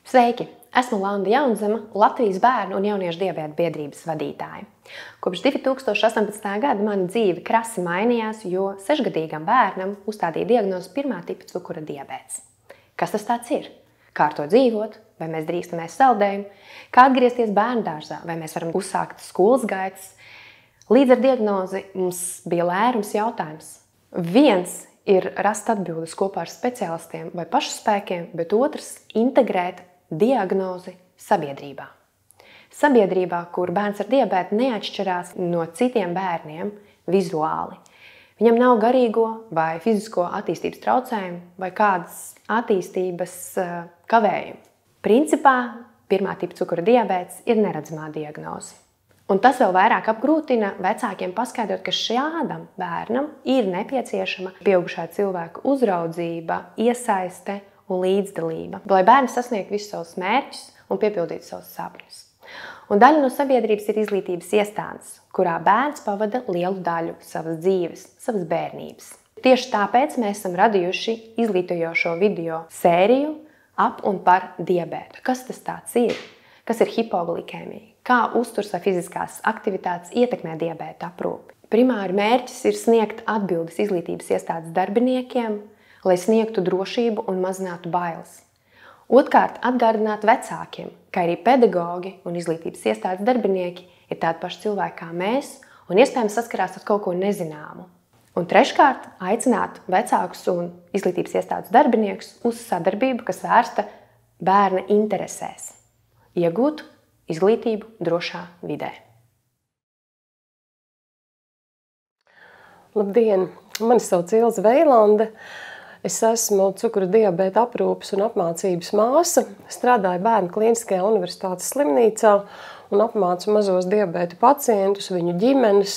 Sveiki! Esmu Landa Jaunzema, Latvijas bērnu un jauniešu diabēta biedrības vadītāja. Kopš 2018. gada mana dzīve krasi mainījās, jo 6-gadīgam bērnam uzstādīja diagnozi 1. tipa cukura diabēts. Kas tas tāds ir? Kā ar to dzīvot? Vai mēs drīkstam ēst saldējumu? Kā atgriezties bērndārzā? Vai mēs varam uzsākt skolas gaitas? Līdz ar diagnozi mums bija lērums jautājums. Viens ir rast atbildes kopā ar speciālistiem vai pašspēkiem, bet otrs – integrēt diagnozi sabiedrībā. Sabiedrībā, kur bērns ar diabētu neatšķirās no citiem bērniem vizuāli. Viņam nav garīgo vai fizisko attīstības traucējumu vai kādas attīstības kavējumu. Principā 1. tipa cukura diabēts ir neredzamā diagnoze. Un tas vēl vairāk apgrūtina vecākiem paskaidrot, ka šādam bērnam ir nepieciešama pieaugušā cilvēka uzraudzība, iesaiste un līdzdalība, lai bērns sasniegtu visus savus mērķus un piepildītu savus sapņus. Un daļa no sabiedrības ir izglītības iestādes, kurā bērns pavada lielu daļu savas dzīves, savas bērnības. Tieši tāpēc mēs esam radījuši izglītojošo video sēriju ap un par diabētu. Kas tas tāds ir? Kas ir hipoglikēmija? Kā uzturs vai fiziskās aktivitātes ietekmē diabēta aprūpi? Primāri mērķis ir sniegt atbildes izglītības iestādes darbiniekiem, lai sniegtu drošību un mazinātu bailes. Otkārt, atgādināt vecākiem, ka arī pedagogi un izglītības iestādes darbinieki ir tādi paši cilvēki kā mēs un iespējams saskarās ar kaut ko nezināmu. Un treškārt, aicināt vecākus un izglītības iestādes darbiniekus uz sadarbību, kas vērsta bērna interesēs. Iegūt izglītību drošā vidē. Labdien! Mani sauc Ilze Veilande. Es esmu cukura diabēta aprūpes un apmācības māsa. Strādāju Bērnu Klīniskajā universitātes slimnīcā un apmācu mazos diabēta pacientus, viņu ģimenes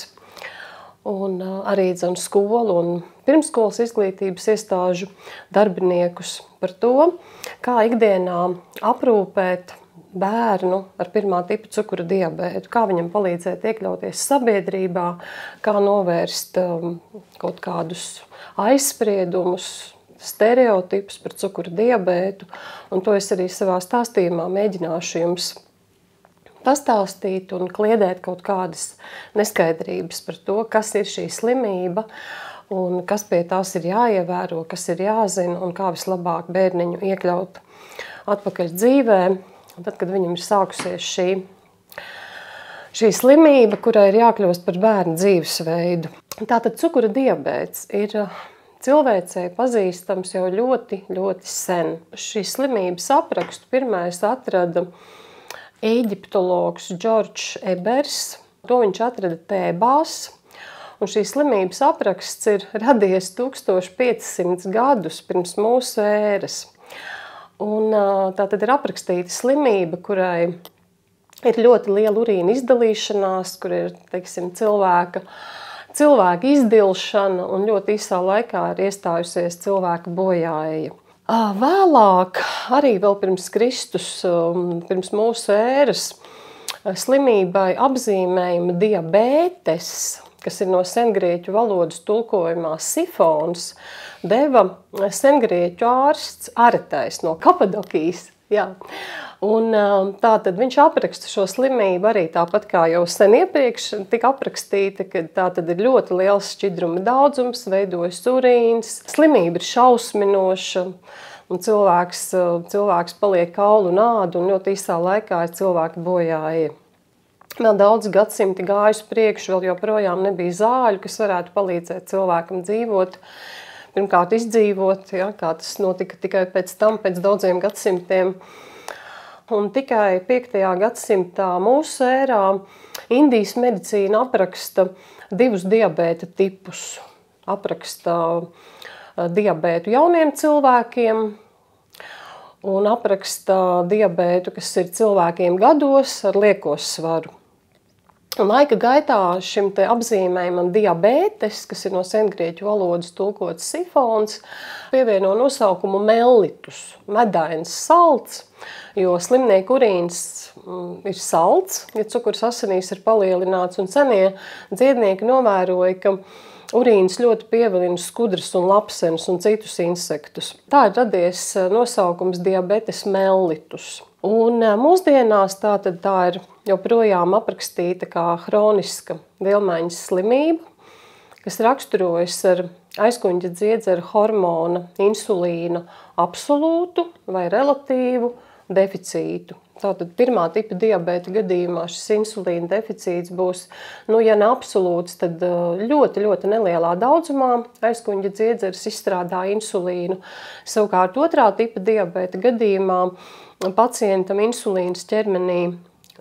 un arī skolu un pirmskolas izglītības iestāžu darbiniekus par to, kā ikdienā aprūpēt bērnu ar 1. tipa cukura diabētu, kā viņam palīdzēt iekļauties sabiedrībā, kā novērst kaut kādus aizspriedumus, stereotipus par cukura diabētu, un to es arī savā stāstījumā mēģināšu jums pastāstīt un kliedēt kaut kādas neskaidrības par to, kas ir šī slimība un kas pie tās ir jāievēro, kas ir jāzina un kā vislabāk bērniņu iekļaut atpakaļ dzīvē. Un tad, kad viņam ir sākusies šī slimība, kurai ir jākļūst par bērnu dzīvesveidu. Tātad cukura diabēts ir cilvēcei pazīstams jau ļoti, ļoti sen. Šīs slimības aprakstu pirmais atrada eģiptologs Džordžs Ebers. To viņš atrada Tēbās. Un šīs slimības apraksts ir radies 1500 gadus pirms mūsu ēras. Un tā tad ir aprakstīta slimība, kurai ir ļoti liela urīna izdalīšanās, kur ir, teiksim, cilvēka izdilšana un ļoti īsā laikā ir iestājusies cilvēka bojāeja. Vēlāk, arī vēl pirms Kristus, pirms mūsu ēras, slimībai apzīmējuma diabētes, kas ir no sengrieķu valodas tulkojumā sifons, deva sengrieķu ārsts Aretais no Kapadokijas. Jā. Un tātad viņš apraksta šo slimību arī tāpat kā jau sen iepriekš tika aprakstīta, ka tātad ir ļoti liels šķidruma daudzums, veidojas urīns, slimība ir šausminoša, un cilvēks paliek kaulu un ādu, un ļoti īsā laikā ir cilvēki bojāja. Vēl daudz gadsimti gājuši priekšu, vēl joprojām nebija zāļu, kas varētu palīdzēt cilvēkam dzīvot. Pirmkārt izdzīvot, ja, kā tas notika tikai pēc tam, pēc daudziem gadsimtiem. Un tikai 5. gadsimtā mūsu ērā Indijas medicīna apraksta 2 diabēta tipus. Apraksta diabētu jauniem cilvēkiem un apraksta diabētu, kas ir cilvēkiem gados ar liekos svaru. Un laika gaitā šim te apzīmējumam diabētes, kas ir no sengrieķu valodas tulkots sifons, pievieno nosaukumu mellitus, medains salds, jo slimnieku urīns ir salds, ja cukurs asinīs ir palielināts, un senie dziednieki novēroja, ka urīns ļoti pievilina skudras un lapsenes un citus insektus. Tā ir radies nosaukums diabetes mellitus. Un mūsdienās tā ir joprojām aprakstīta kā hroniska vielmaiņas slimība, kas raksturojas ar aizkuņģa dziedzera hormona insulīna absolūtu vai relatīvu deficītu. Tātad pirmā tipa diabēta gadījumā šis insulīna deficīts būs, ja ne absolūts, tad ļoti, ļoti nelielā daudzumā aizkuņģa dziedzeris izstrādā insulīnu. Savukārt otrā tipa diabēta gadījumā pacientam insulīns ķermenī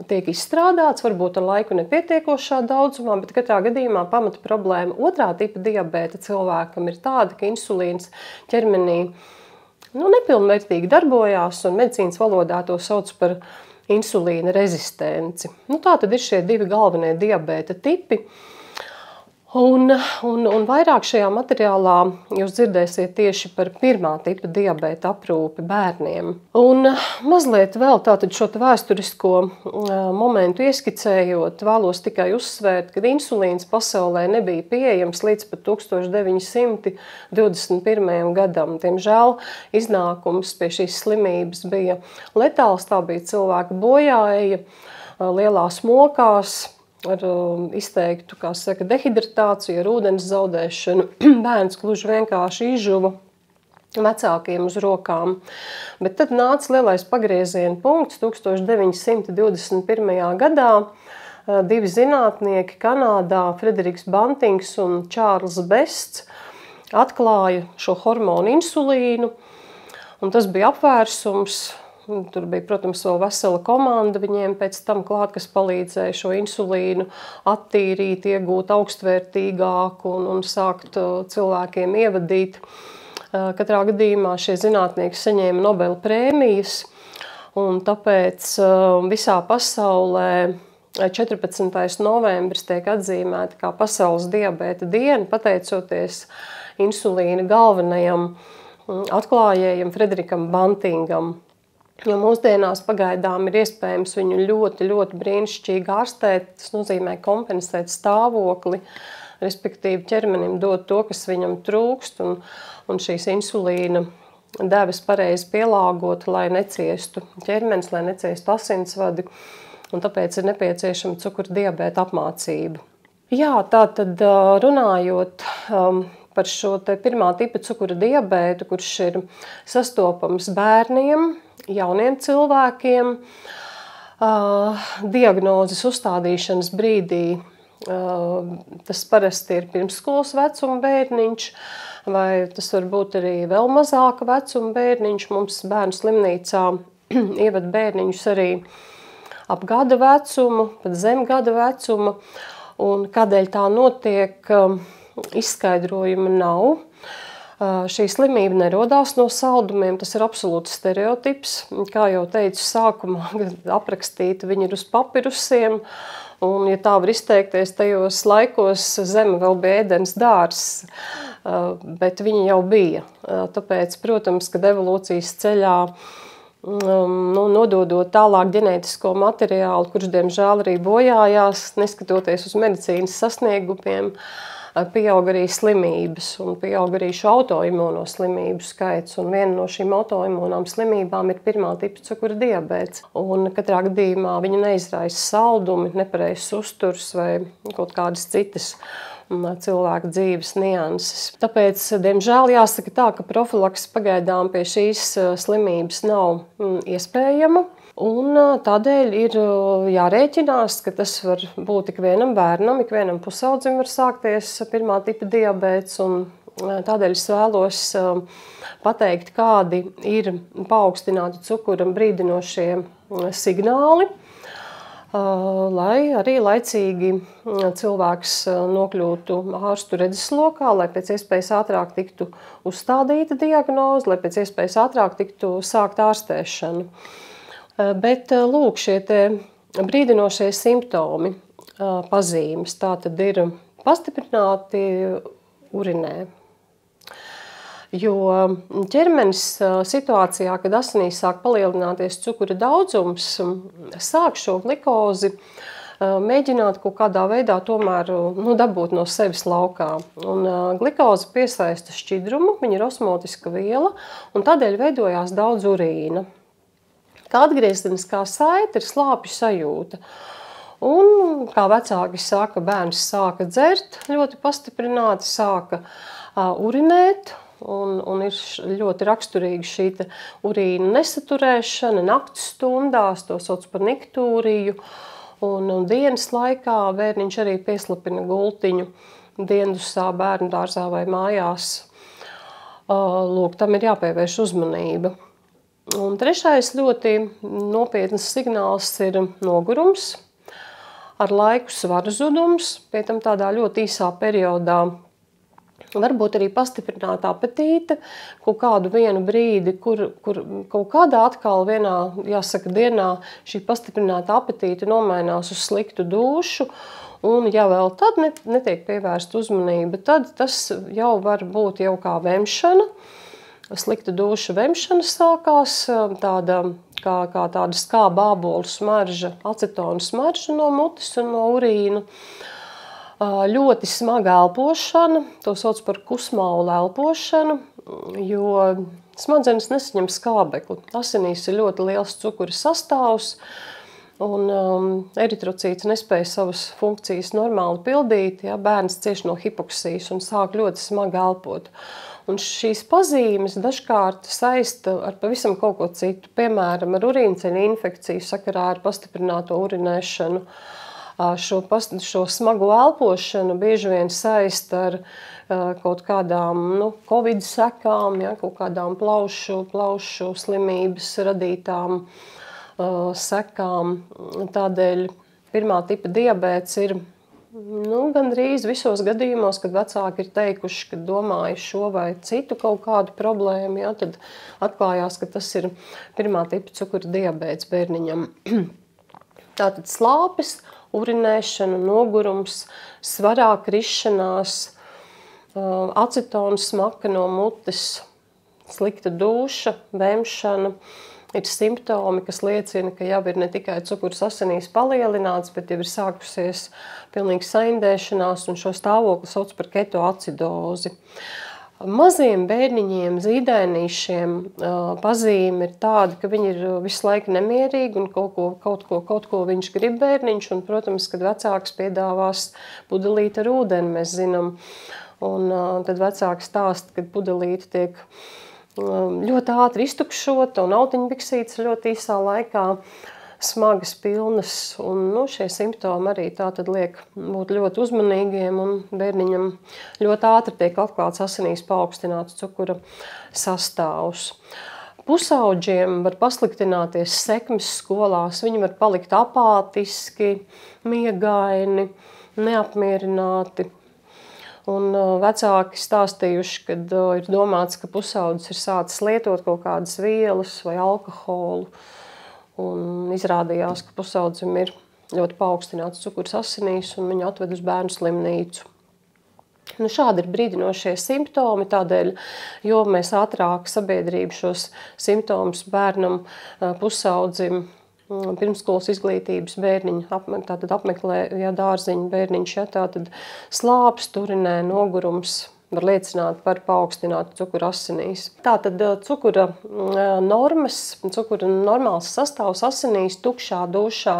tiek izstrādāts, varbūt ar laiku nepietiekošā daudzumā, bet katrā gadījumā pamata problēma otrā tipa diabēta cilvēkam ir tāda, ka insulīns ķermenī nepilnvērtīgi darbojās, un medicīnas valodā to sauc par insulīna rezistenci. Tā tad ir šie divi galvenie diabēta tipi. Un vairāk šajā materiālā jūs dzirdēsiet tieši par pirmā tipa diabēta aprūpi bērniem. Un mazliet vēl tātad šo vēsturisko momentu ieskicējot, vēlos tikai uzsvērt, ka insulīns pasaulē nebija pieejams līdz pat 1921. gadam. Diemžēl iznākums pie šīs slimības bija letāls, tā bija cilvēka bojāeja lielās mokās, ar izteiktu, dehidratāciju, ar ūdens zaudēšanu. Bērns gluži vienkārši izžuva vecākiem uz rokām. Bet tad nāca lielais pagrieziena punkts 1921. gadā. Divi zinātnieki Kanādā, Frederiks Bantings un Čārls Bests, atklāja šo hormonu insulīnu, un tas bija apvērsums. Tur bija, protams, vēl vesela komanda viņiem pēc tam klāt, kas palīdzēja šo insulīnu attīrīt, iegūt augstvērtīgāku un sākt cilvēkiem ievadīt. Katrā gadījumā šie zinātnieki saņēma Nobela prēmijas, un tāpēc visā pasaulē 14. novembris tiek atzīmēta kā pasaules diabēta diena, pateicoties insulīna galvenajam atklājējam Frederikam Bantingam. Jo mūsdienās pagaidām ir iespējams viņu ļoti, ļoti brīnišķīgi ārstēt, tas nozīmē kompensēt stāvokli, respektīvi ķermenim dot to, kas viņam trūkst, un šīs insulīna devas pareizi pielāgot, lai neciestu ķermenis, lai neciestu asinsvadi, un tāpēc ir nepieciešama cukura diabēta apmācība. Jā, tātad runājot par šo pirmā tipa cukura diabētu, kurš ir sastopams bērniem, jauniem cilvēkiem, diagnozes uzstādīšanas brīdī, tas parasti ir pirmsskolas vecuma bērniņš, vai tas var būt arī vēl mazāka vecuma bērniņš. Mums bērnu slimnīcā ievad bērniņus arī ap gada vecumu, pat zem gada vecuma, un kādēļ tā notiek, izskaidrojuma nav. Šī slimība nerodās no saldumiem, tas ir absolūts stereotips. Kā jau teicu sākumā, aprakstīti viņi ir uz papirusiem, un, ja tā var izteikties, tajos laikos zeme vēl bija ēdens dārzs, bet viņi jau bija. Tāpēc, protams, kad evolūcijas ceļā nododot tālāk ģenētisko materiālu, kurš diemžēl arī bojājās, neskatoties uz medicīnas sasniegumiem, pieaug arī slimības un pieaug arī šo autoimūno slimību skaits. Un viena no šīm autoimūnām slimībām ir pirmā tipa cukura diabēts. Un katrā gadījumā viņa neizraisa saldumi, nepareizs uzturs vai kaut kādas citas cilvēku dzīves nianses. Tāpēc, diemžēl, jāsaka tā, ka profilaks pagaidām pie šīs slimības nav iespējama. Un tādēļ ir jārēķinās, ka tas var būt ikvienam bērnam, ikvienam pusaudzim var sākties pirmā tipa diabēts. Un tādēļ es vēlos pateikt, kādi ir paaugstināti cukura brīdinošie signāli, lai arī laicīgi cilvēks nokļūtu ārstu redzeslokā, lai pēc iespējas ātrāk tiktu uzstādīta diagnoze, lai pēc iespējas ātrāk tiktu sākt ārstēšanu. Bet lūk, šie brīdinošie simptomi, pazīmes, tā tad ir pastiprināti urinē. Jo ķermenis situācijā, kad asinīs sāk palielināties cukura daudzums, sāk šo glikozi mēģināt kaut kādā veidā tomēr dabūt no sevis laukā. Un glikoze piesaista šķidrumu, viņa ir osmotiska viela, un tādēļ veidojās daudz urīna. Kā atgriezeniskā saite ir slāpju sajūta. Un, kā vecāki saka, bērns sāka dzert ļoti pastiprināti, sāka urinēt, un ir ļoti raksturīga šī urīna nesaturēšana nakts stundās, to sauc par niktūriju, un dienas laikā bērniņš arī pieslapina gultiņu diendusā, bērnu dārzā vai mājās. Lūk, tam ir jāpievērš uzmanība. Un trešais ļoti nopietnas signāls ir nogurums, ar laiku svara zudums, pie tam tādā ļoti īsā periodā. Varbūt arī pastiprināta apetīte, kaut kādu vienu brīdi, kur kaut kādā atkal vienā, jāsaka, dienā šī pastiprināta apetīte nomainās uz sliktu dušu, un ja vēl tad netiek pievērsta uzmanība, tad tas jau var būt jau kā vemšana. Slikta duša vemšana sākās, tāda skāba ābolu smarža, acetona smarža no mutes un no urīna. Ļoti smaga elpošana, to sauc par kusmaula elpošanu, jo smadzenes nesaņem skābekli. Asinīs ir ļoti liels cukura sastāvs, un eritrocīts nespēja savas funkcijas normāli pildīt. Ja, bērns cieš no hipoksijas un sāk ļoti smagi elpot. Un šīs pazīmes dažkārt saista ar pavisam kaut ko citu, piemēram, ar urīnceļa infekciju sakarā ar pastiprināto urinēšanu. Šo smagu elpošanu bieži vien saist ar kaut kādām covid sekām, ja, kaut kādām plaušu slimības radītām sekām. Tādēļ pirmā tipa diabēts ir gandrīz visos gadījumos, kad vecāki ir teikuši, ka domāju šo vai citu kaut kādu problēmu, ja, tad atklājās, ka tas ir pirmā tipa cukura diabēts bērniņam. Tātad slāpes, urinēšana, nogurums, svarā krišanās, acetona smaka no mutes, slikta duša, vemšana ir simptomi, kas liecina, ka jau ir ne tikai cukurs asinīs palielināts, bet jau ir sākusies pilnīgi saindēšanās, un šo stāvokli sauc par ketoacidozi. Maziem bērniņiem, zīdainīšiem pazīme ir tāda, ka viņi ir visu laiku nemierīgi un kaut ko viņš grib bērniņš. Un, protams, kad vecāks piedāvās pudelīti ar ūdeni, mēs zinām. Un tad vecāks stāsta, ka pudelīte tiek ļoti ātri iztukšota un autiņbiksītes ļoti īsā laikā smagas, pilnas. Un, šie simptomi arī tā tad liek būt ļoti uzmanīgiem, un bērniņam ļoti ātri tiek atklāts asinīs paaugstināts cukura sastāvs. Pusaudžiem var pasliktināties sekmes skolās, viņi var palikt apātiski, miegaini, neapmierināti. Un vecāki stāstījuši, kad ir domāts, ka pusaudzis ir sācis lietot kaut kādas vielas vai alkoholu. Un izrādījās, ka pusaudzim ir ļoti paaugstināts cukurs asinīs, un viņu atved uz bērnu slimnīcu. Šādi ir brīdinošie simptomi, tādēļ, jo mēs ātrāk sabiedrību šos simptomus bērnam, pusaudzim, pirmskolas izglītības bērniņu apmeklē, ja dārziņu bērniņš, ja tātad slāpes, urinē, nogurums var liecināt par paaugstinātu cukuru asinīs. Tātad cukura normāls sastāvs asinīs tukšā dušā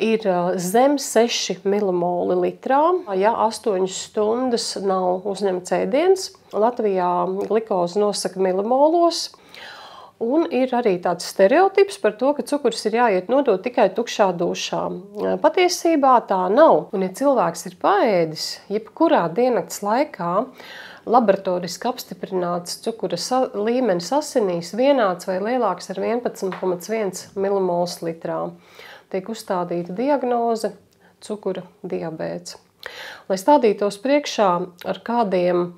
ir zem 6 milimoli litrā, ja 8 stundas nav uzņemts ēdiens. Latvijā glikozi nosaka milimolos. Un ir arī tāds stereotips par to, ka cukurs ir jāiet nodot tikai tukšā dušā. Patiesībā tā nav. Un ja cilvēks ir paēdis, jebkurā diennakts laikā laboratoriski apstiprināts cukura līmenis asinīs vienāds vai lielāks ar 11,1 milimols litrā. Tiek uzstādīta diagnoze cukura diabēts. Lai stādītos priekšā, ar kādiem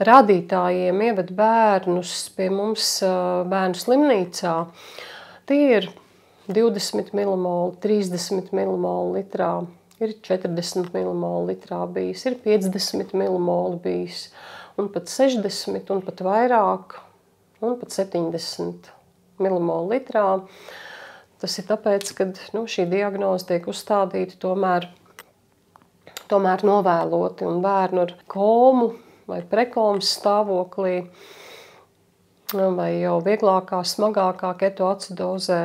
rādītājiem ieved bērnus pie mums bērnu slimnīcā, tie ir 20 milimoli, 30 milimoli litrā, ir 40 milimoli litrā bijis, ir 50 milimoli bijis, un pat 60, un pat vairāk, un pat 70 milimoli litrā. Tas ir tāpēc, ka šī diagnoze tiek uzstādīta tomēr novēloti, un bērnu ar komu vai prekomas stāvoklī vai jau vieglākā, smagākā ketoacidozē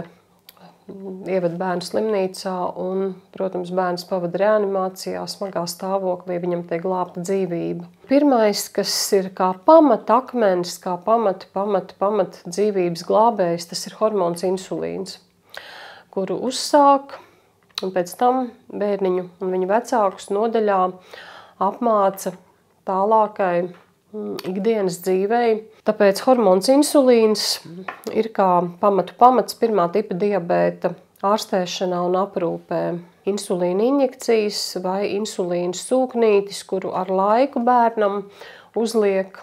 ieved bērnu slimnīcā un, protams, bērns pavada reanimācijā, smagā stāvoklī, viņam tiek glābta dzīvība. Pirmais, kas ir kā pamata akmenis, kā pamata dzīvības glābējs, tas ir hormons insulīns, kuru uzsāk un pēc tam bērniņu un viņu vecākus nodaļā apmāca tālākai ikdienas dzīvei. Tāpēc hormons insulīns ir kā pamats pirmā tipa diabēta ārstēšanā un aprūpē. Insulīna injekcijas vai insulīna sūknītis, kuru ar laiku bērnam uzliek.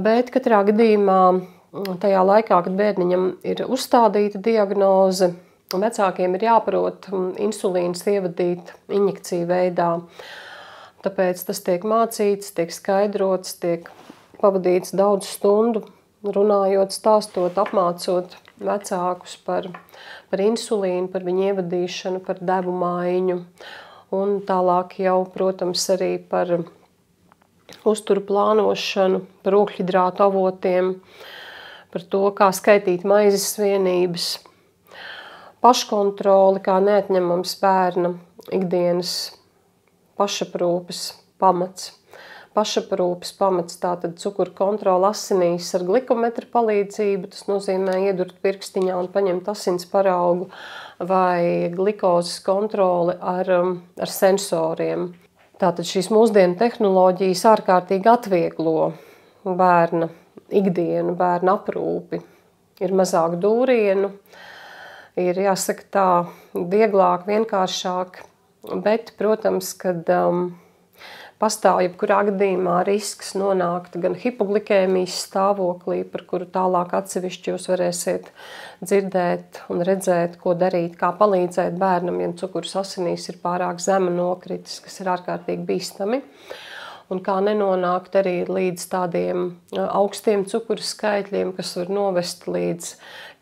Bet katrā gadījumā tajā laikā, kad bērniņam ir uzstādīta diagnoze, vecākiem ir jāprot insulīns ievadīt injekciju veidā. Tāpēc tas tiek mācīts, tiek skaidrots, tiek pavadīts daudz stundu runājot, stāstot, apmācot vecākus par insulīnu, par viņu ievadīšanu, par devu maiņu un tālāk jau, protams, arī par uzturu plānošanu, par ogļhidrātu avotiem, par to, kā skaitīt maizes vienības, paškontroli kā neatņemams bērna ikdienas pašaprūpes pamats. Pašaprūpes pamats, tātad cukuru kontrola asinīs ar glikometru palīdzību, tas nozīmē iedurt pirkstiņā un paņemt asins paraugu, vai glikozes kontroli ar sensoriem. Tātad šīs mūsdienu tehnoloģijas ārkārtīgi atvieglo bērna ikdienu, bērna aprūpi. Ir mazāk dūrienu, ir jāsaka tā vieglāk, vienkāršāk, bet, protams, kad pastāv jebkurā gadījumā risks nonākt gan hipoglikēmijas stāvoklī, par kuru tālāk atsevišķi jūs varēsiet dzirdēt un redzēt, ko darīt, kā palīdzēt bērnam, ja cukurs asinīs ir pārāk zema nokritis, kas ir ārkārtīgi bīstami, un kā nenonākt arī līdz tādiem augstiem cukuru skaitļiem, kas var novest līdz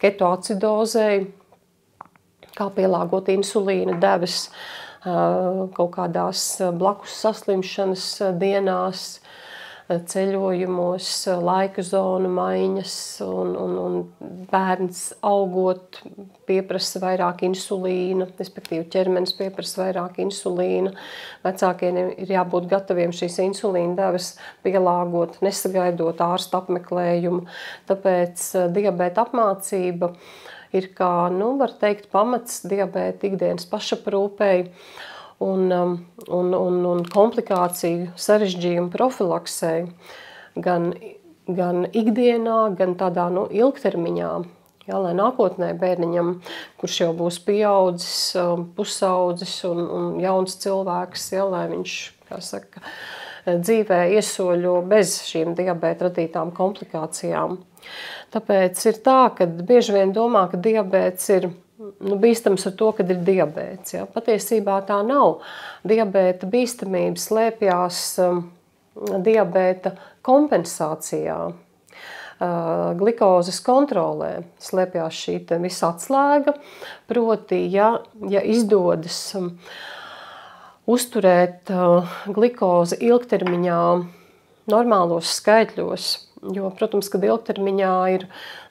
ketoacidozei, kā pielāgot insulīna devas kaut kādās blakus saslimšanas dienās, ceļojumos, laika zonu maiņas, un bērns augot pieprasa vairāk insulīna, respektīvi ķermenis pieprasa vairāk insulīna. Vecākiem ir jābūt gataviem šīs insulīna devas pielāgot, nesagaidot ārsta apmeklējumu. Tāpēc diabēta apmācība ir kā, var teikt, pamats diabēta ikdienas pašaprūpei un komplikāciju sarežģījumu profilaksei gan ikdienā, gan tādā ilgtermiņā. Jā, lai nākotnē bērniņam, kurš jau būs pieaudzis, pusaudzis un jauns cilvēks, jā, lai viņš, kā saka, dzīvē iesoļo bez šīm diabēta radītām komplikācijām. Tāpēc ir tā, ka bieži vien domā, ka diabēts ir bīstams ar to, kad ir diabēts. Ja? Patiesībā tā nav. Diabēta bīstamība slēpjās diabēta kompensācijā, glikozes kontrolē slēpjās šī visa atslēga. Proti, ja izdodas uzturēt glikozi ilgtermiņā normālos skaitļos, jo, protams, kad ilgtermiņā ir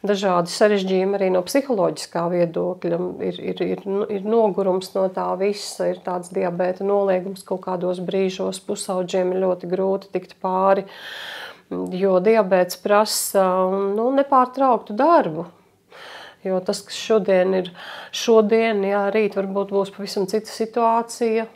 dažādi sarežģījumi arī no psiholoģiskā viedokļa, ir nogurums no tā visa, ir tāds diabēta noliegums kaut kādos brīžos, pusaudžiem ir ļoti grūti tikt pāri, jo diabēts prasa nepārtrauktu darbu. Jo tas, kas šodien ir jā, rīt varbūt būs pavisam cita situācija.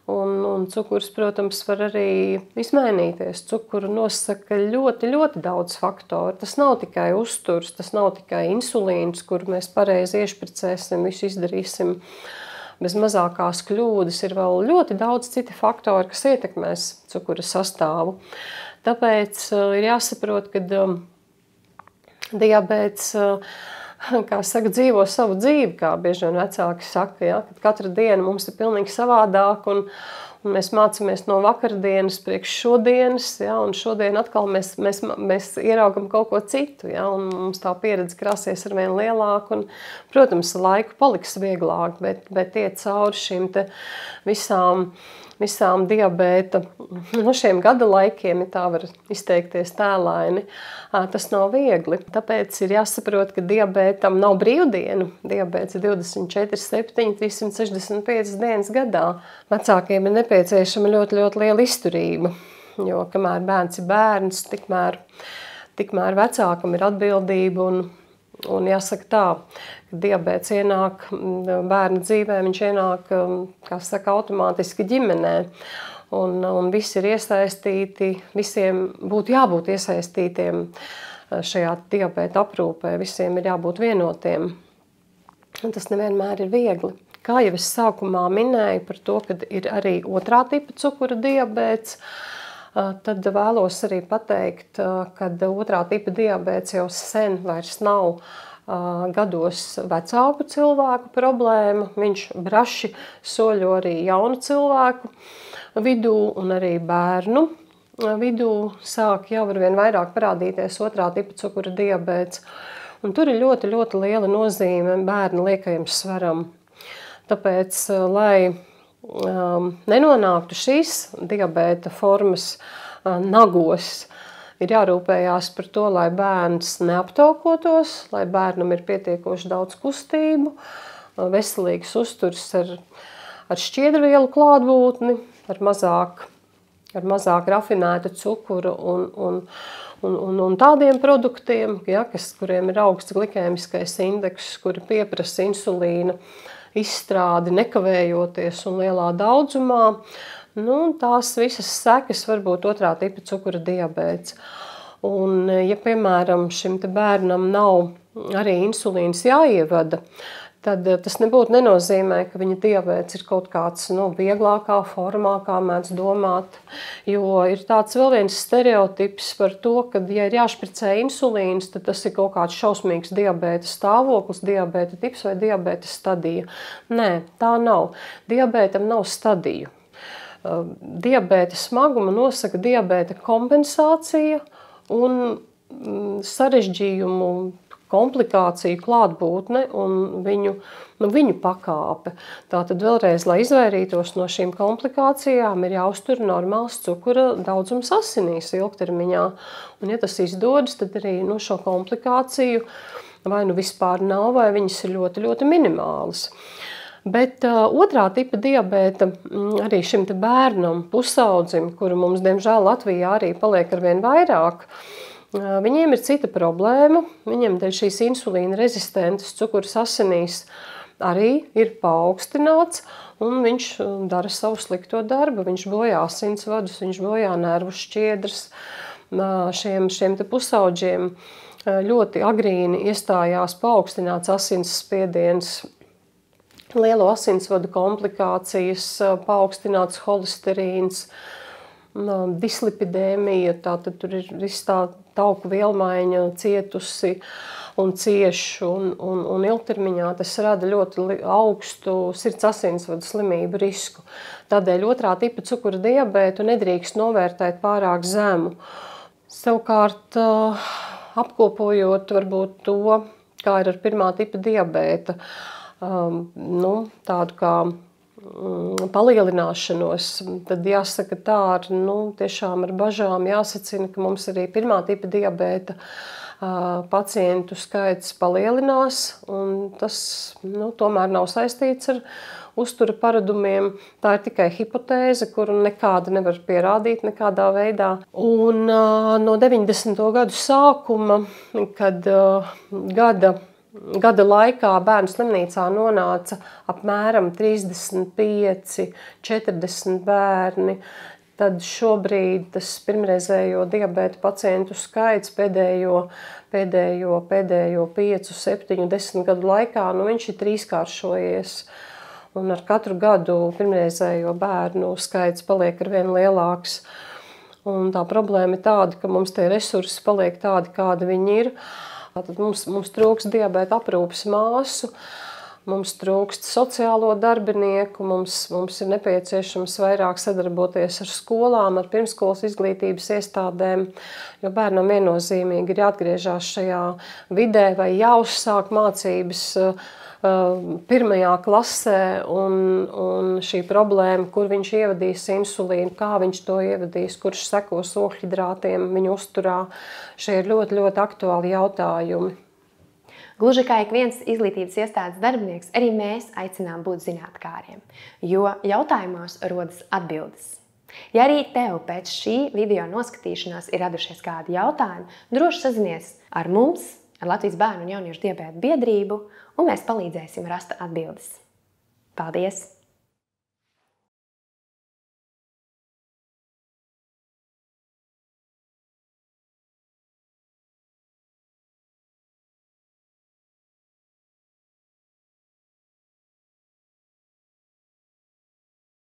Un cukurs, protams, var arī izmainīties. Cukuru nosaka ļoti, ļoti daudz faktoru. Tas nav tikai uzturs, tas nav tikai insulīns, kuru mēs pareizi iešpricēsim, visu izdarīsim bez mazākās kļūdas. Ir vēl ļoti daudz citi faktori, kas ietekmēs cukura sastāvu. Tāpēc ir jāsaprot, ka diabēts, kā saka, dzīvo savu dzīvi, kā bieži vien vecāki saka, ja, kad katra diena mums ir pilnīgi savādāk, Mēs mācāmies no vakardienas priekš šodienas, ja, un šodien atkal mēs ieraugam kaut ko citu, ja, un mums tā pieredze krāsies arvien lielāk, un, protams, laiku paliks vieglāk, bet iet cauri šīm te visām diabēta, šiem gada laikiem, ja tā var izteikties tēlaini, tas nav viegli. Tāpēc ir jāsaprot, ka diabētam nav brīvdienu. Diabēts ir 24/7, 365 dienas gadā. Vecākiem ir nepieciešama ļoti, ļoti liela izturība, jo kamēr bērns ir bērns, tikmēr vecākam ir atbildība un jāsaka tā, ka diabēts ienāk bērna dzīvē, viņš ienāk, kā saka, automātiski ģimenē. Un visi ir iesaistīti, visiem būtu jābūt iesaistītiem šajā diabēta aprūpē, visiem ir jābūt vienotiem. Un tas nevienmēr ir viegli. Kā jau es sākumā minēju par to, ka ir arī otrā tipa cukura diabēts, tad vēlos arī pateikt, ka otrā tipa diabēts jau sen vairs nav gados vecāku cilvēku problēma. Viņš braši soļo arī jaunu cilvēku vidū un arī bērnu vidū sāk jau arvien vairāk parādīties otrā tipa cukura diabēts. Un tur ir ļoti, ļoti liela nozīme bērna liekajam svaram. Tāpēc, lai nenonāktu šīs diabēta formas nagos, ir jārūpējās par to, lai bērns neaptaukotos, lai bērnam ir pietiekoši daudz kustību, veselīgs uzturs ar šķiedrvielu klātbūtni, ar mazāk rafinētu cukuru un tādiem produktiem, ja, kuriem ir augsts glikēmiskais indeks, kuri pieprasa insulīna izstrādi nekavējoties un lielā daudzumā. Tās visas sekas var būt otrā tipa cukura diabēts. Un, ja, piemēram, šim te bērnam nav arī insulīns jāievada, tad tas nebūtu nenozīmē, ka viņa diabēts ir kaut kāds vieglākā formā, kā mēdz domāt. Jo ir tāds vēl viens stereotips par to, ka, ja ir jāšpricē insulīns, tad tas ir kaut kāds šausmīgs diabēta stāvoklis, diabēta tips vai diabēta stadija. Nē, tā nav. Diabētam nav stadiju. Diabēta smagumu nosaka diabēta kompensācija un sarežģījumu komplikāciju klātbūtne un viņu pakāpe. Tātad vēlreiz, lai izvairītos no šīm komplikācijām, ir jāuztur normāls cukura daudzums asinīs ilgtermiņā. Un, ja tas izdodas, tad arī šo komplikāciju vai vispār nav, vai viņas ir ļoti, ļoti minimālas. Bet otrā tipa diabēta arī šim te bērnam, pusaudzim, kuru mums, diemžēl, Latvijā arī paliek arvien vairāk, viņiem ir cita problēma. Viņiem dēļ šīs insulīna rezistentas cukurs asinīs arī ir paaugstināts, un viņš dara savu slikto darbu. Viņš bojā asinsvadus, viņš bojā nervu šķiedras. Šiem te pusaudžiem ļoti agrīni iestājās paaugstināts asinsspiediens, lielo asinsvadu komplikācijas, paaugstināts holesterīns, dislipidēmija, tātad tur ir viss tā tauku vielmaiņa cietusi un cieši, un ilgtermiņā tas rada ļoti augstu sirds asinsvadu slimību risku. Tādēļ otrā tipa cukura diabētu nedrīkst novērtēt pārāk zemu. Savukārt, apkopojot varbūt to, kā ir ar pirmā tipa diabēta, tādu kā palielināšanos, tad jāsaka tā, tiešām ar bažām jāsacina, ka mums arī pirmā tipa diabēta pacientu skaits palielinās, un tas tomēr nav saistīts ar uztura paradumiem. Tā ir tikai hipotēze, kuru nekāda nevar pierādīt nekādā veidā. Un no 90. gadu sākuma, kad gada laikā bērnu slimnīcā nonāca apmēram 35, 40 bērni, tad šobrīd tas pirmreizējo diabēta pacientu skaits pēdējo 5, 7, 10 gadu laikā, viņš ir trīskāršojies. Un ar katru gadu pirmreizējo bērnu skaits paliek arvien lielāks. Un tā problēma ir tāda, ka mums tie resursi paliek tādi, kādi viņi ir. Tātad mums trūks diabēta aprūpes māsu, mums trūkst sociālo darbinieku, mums ir nepieciešams vairāk sadarboties ar skolām, ar pirmskolas izglītības iestādēm, jo bērnam viennozīmīgi ir jāatgriežas šajā vidē vai jāuzsāk mācības pirmajā klasē, un šī problēma, kur viņš ievadīs insulīnu, kā viņš to ievadīs, kurš sekos ogļhidrātiem viņa uzturā, šie ir ļoti, ļoti aktuāli jautājumi. Gluži kā ik viens izglītības iestādes darbinieks, arī mēs aicinām būt zinātkāriem, jo jautājumos rodas atbildes. Ja arī tev pēc šī video noskatīšanās ir radušies kādi jautājumi, droši sazinies ar mums, ar Latvijas bērnu un jauniešu diabēta biedrību, un mēs palīdzēsim rast atbildes. Paldies!